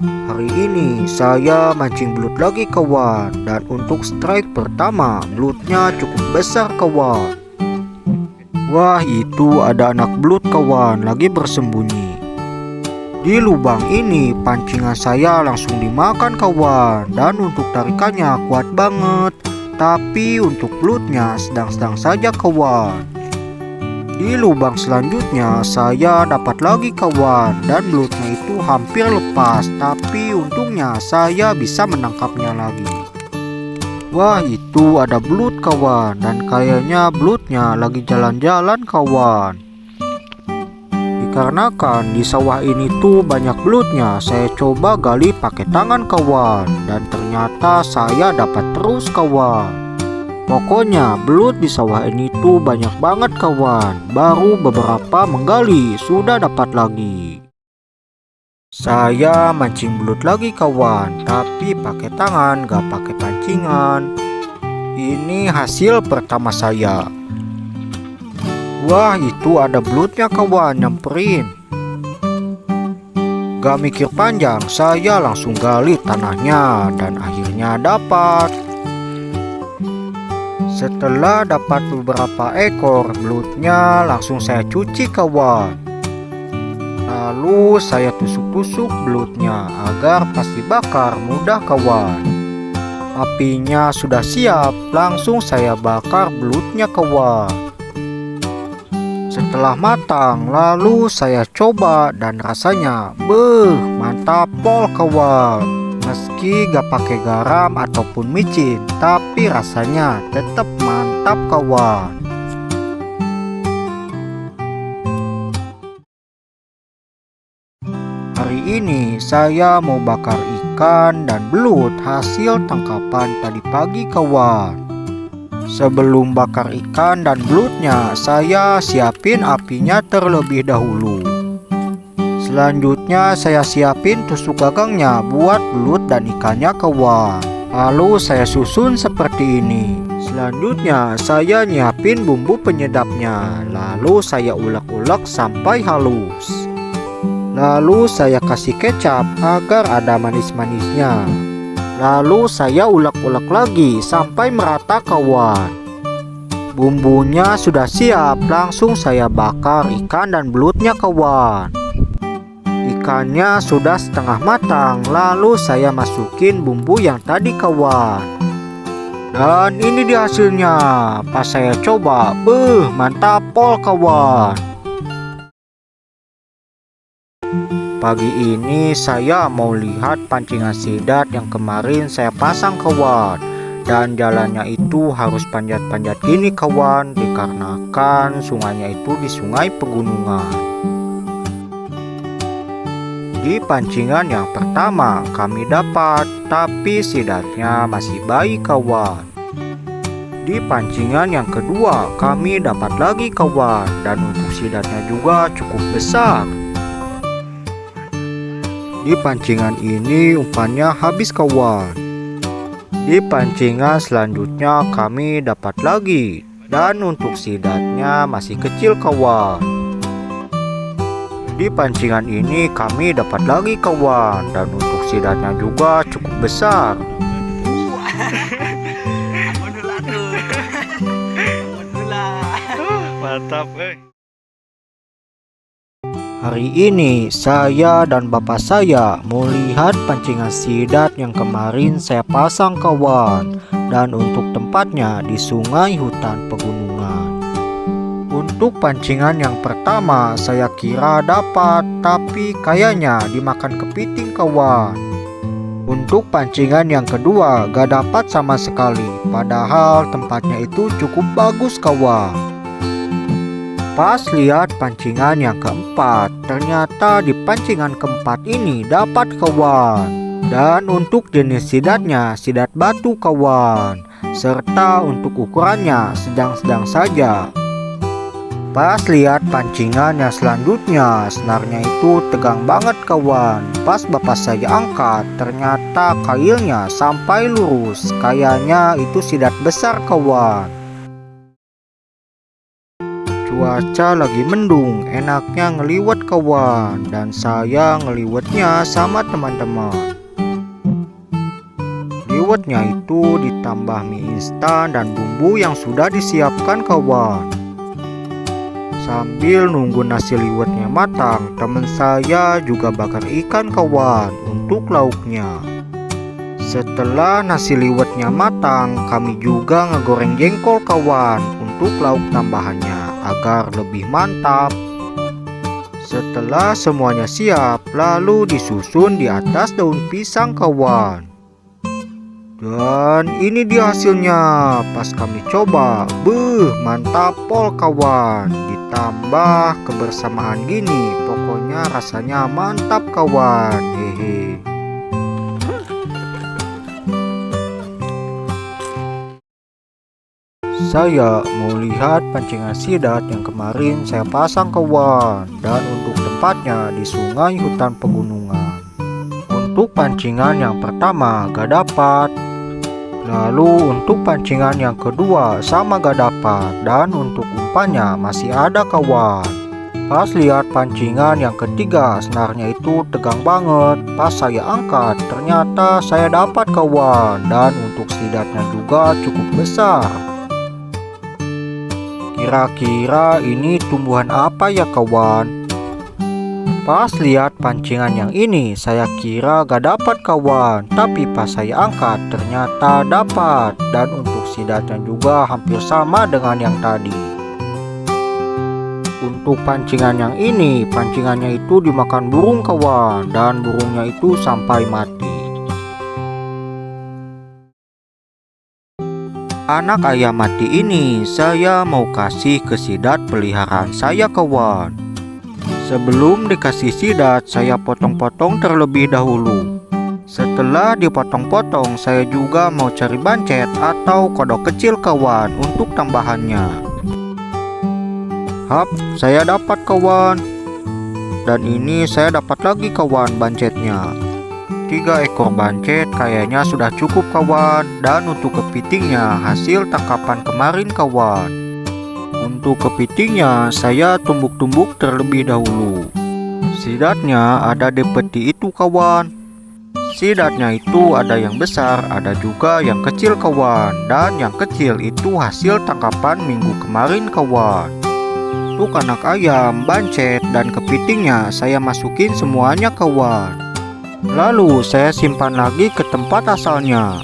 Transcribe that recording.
Hari ini saya mancing belut lagi kawan. Dan untuk strike pertama, belutnya cukup besar kawan. Wah, itu ada anak belut kawan, lagi bersembunyi. Di lubang ini pancingan saya langsung dimakan kawan. Dan untuk tarikannya kuat banget. Tapi untuk belutnya sedang-sedang saja kawan. Di lubang selanjutnya saya dapat lagi kawan. Dan belutnya itu hampir lepas. Tapi untungnya saya bisa menangkapnya lagi. Wah, itu ada belut kawan. Dan kayaknya belutnya lagi jalan-jalan kawan. Dikarenakan di sawah ini tuh banyak belutnya, saya coba gali pakai tangan kawan. Dan ternyata saya dapat terus kawan. Pokoknya belut di sawah ini tuh banyak banget kawan. Baru beberapa menggali sudah dapat lagi. Saya mancing belut lagi kawan, tapi pakai tangan gak pakai pancingan. Ini hasil pertama saya. Wah, itu ada belutnya kawan, nyamperin. Gak mikir panjang, saya langsung gali tanahnya dan akhirnya dapat. Setelah dapat beberapa ekor belutnya, langsung saya cuci kawan. Lalu saya tusuk-tusuk belutnya agar pas dibakar mudah kawan. Apinya sudah siap, langsung saya bakar belutnya kawan. Setelah matang, lalu saya coba dan rasanya mantap pol kawan. Meski gak pakai garam ataupun micin, tapi rasanya tetap mantap kawan. Hari ini saya mau bakar ikan dan belut hasil tangkapan tadi pagi kawan. Sebelum bakar ikan dan belutnya, saya siapin apinya terlebih dahulu. Selanjutnya saya siapin tusuk gagangnya buat belut dan ikannya kawan. Lalu saya susun seperti ini. Selanjutnya saya nyiapin bumbu penyedapnya. Lalu saya ulek-ulek sampai halus. Lalu saya kasih kecap agar ada manis-manisnya. Lalu saya ulek-ulek lagi sampai merata kawan. Bumbunya sudah siap, langsung saya bakar ikan dan belutnya kawan. Ikannya sudah setengah matang, lalu saya masukin bumbu yang tadi kawan. Dan ini dia hasilnya. Pas saya coba, mantap pol kawan. Pagi ini saya mau lihat pancingan sidat yang kemarin saya pasang kawan. Dan jalannya itu harus panjat-panjat gini kawan, dikarenakan sungainya itu di sungai pegunungan. Di pancingan yang pertama kami dapat, tapi sidatnya masih bayi kawan. Di pancingan yang kedua kami dapat lagi kawan, dan untuk sidatnya juga cukup besar. Di pancingan ini umpannya habis kawan. Di pancingan selanjutnya kami dapat lagi, dan untuk sidatnya masih kecil kawan. Di pancingan ini kami dapat lagi kawan, dan untuk sidatnya juga cukup besar. Mantap. Hari ini saya dan bapak saya mau lihat pancingan sidat yang kemarin saya pasang kawan. Dan untuk tempatnya di sungai hutan pegunungan. Untuk pancingan yang pertama saya kira dapat, tapi kayaknya dimakan kepiting kawan. Untuk pancingan yang kedua gak dapat sama sekali, padahal tempatnya itu cukup bagus kawan. Pas lihat pancingan yang keempat, ternyata di pancingan keempat ini dapat kawan. Dan untuk jenis sidatnya sidat batu kawan, serta untuk ukurannya sedang-sedang saja. Pas lihat pancingan yang selanjutnya, senarnya itu tegang banget kawan. Pas bapak saya angkat, ternyata kailnya sampai lurus. Kayaknya itu sidat besar kawan. Cuaca lagi mendung, enaknya ngeliwet kawan. Dan saya ngeliwetnya sama teman-teman. Liwetnya itu ditambah mie instan dan bumbu yang sudah disiapkan kawan. Sambil nunggu nasi liwetnya matang, teman saya juga bakar ikan kawan untuk lauknya. Setelah nasi liwetnya matang, kami juga ngegoreng jengkol kawan untuk lauk tambahannya agar lebih mantap. Setelah semuanya siap, lalu disusun di atas daun pisang kawan. Dan ini dia hasilnya. Pas kami coba, mantap pol kawan. Ditambah kebersamaan gini, pokoknya rasanya mantap kawan. Hehe. Saya mau lihat pancingan sidat yang kemarin saya pasang kawan. Dan untuk tempatnya di sungai hutan pegunungan. Untuk pancingan yang pertama gak dapat. Lalu untuk pancingan yang kedua sama gak dapat. Dan untuk umpannya masih ada kawan. Pas lihat pancingan yang ketiga, senarnya itu tegang banget. Pas saya angkat, ternyata saya dapat kawan. Dan untuk sidatnya juga cukup besar. Kira-kira ini tumbuhan apa ya kawan? Pas lihat pancingan yang ini, saya kira gak dapat kawan. Tapi pas saya angkat, ternyata dapat. Dan untuk sidatnya juga hampir sama dengan yang tadi. Untuk pancingan yang ini, pancingannya itu dimakan burung kawan. Dan burungnya itu sampai mati. Anak ayam mati ini saya mau kasih ke sidat peliharaan saya kawan. Sebelum dikasih sidat, saya potong-potong terlebih dahulu. Setelah dipotong-potong, saya juga mau cari bancet atau kodok kecil kawan untuk tambahannya. Hap, saya dapat kawan. Dan ini saya dapat lagi kawan bancetnya. 3 ekor bancet kayaknya sudah cukup kawan. Dan untuk kepitingnya hasil tangkapan kemarin kawan. Untuk kepitingnya saya tumbuk-tumbuk terlebih dahulu. Sidatnya ada di peti itu kawan. Sidatnya itu ada yang besar, ada juga yang kecil kawan. Dan yang kecil itu hasil tangkapan minggu kemarin kawan. Untuk anak ayam, bancet, dan kepitingnya saya masukin semuanya kawan. Lalu saya simpan lagi ke tempat asalnya.